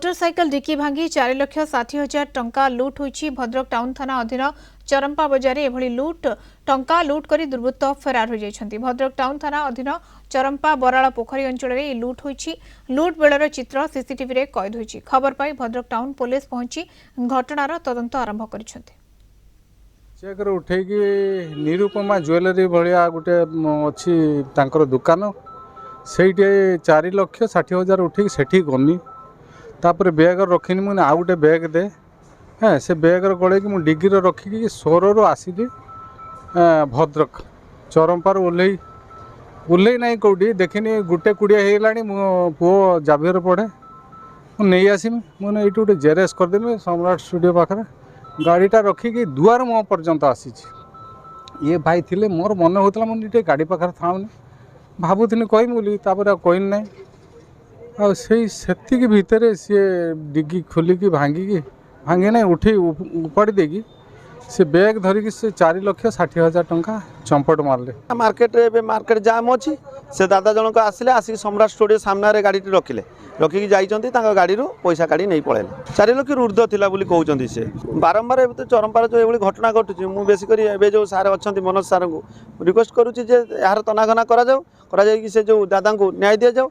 Motorcycle dicky भांगी 4,60,000 टंका लुट होईछि। भद्रक टाउन थाना अधीन चरंपा बजार एभली टंका लुट करी दुर्वृत्त फेरार हो जाइछन्ति। भद्रक टाउन थाना अधीन चरंपा बराला पोखरी अंचल में लुट होईछि। लुट बेलर चित्र सीसीटीवी रे कैद होईछि। खबर पाई भद्रक टाउन पुलिस पहुंची घटनार तदंत आरंभ करिछन्ति। चेक उठे निरुपमा ज्वेलरी भाया गोटे अच्छी तांकर दुकान से 4,60,000 उठे सेठी गनी तापर बैग रखनी मुझे आउ गोटे बैग दे हाँ से बैग गड़े कि डिग्री रखिकी सोर आसिली भद्रक चरंपार ओल्ल ना कौटी देखनी गोटे कुड़िया होगा मो पुओ जाभियर पढ़े नहीं आसमी मुझे ये गोटे जेरेस करदेमी सम्राट स्टूडियो पाखे गाड़ीटा रखिकी दुआर मुह पर्यंत आसी ये भाई थे मोर मन होता मुझे गाड़ी पाखे थाऊनी भावुनी कहमी बोली कहनी ना आती भितर सी डिग्गी खोलिकी भांगी ना उठे उपाड़ी देगी से बैग धरिकी से 4,60,000 टंका चंपट मारले। मार्केट जाम अच्छी से दादा जनक आसिले आसिक सम्राट स्टूडियो सामने गाड़ी रखिले रखिकी जाइए गाड़ी पैसा काढ़ी नहीं पड़े 4 लाख ऊर्ध्व थिला बोली कहते से बारंबार तो चरंपार जो ये घटना घटुची मुझे बेसिक जो सार अच्छा मनोज सार को रिक्वेस्ट करुच्ची यार तनाघना से जो दादा को न्याय दि जाऊ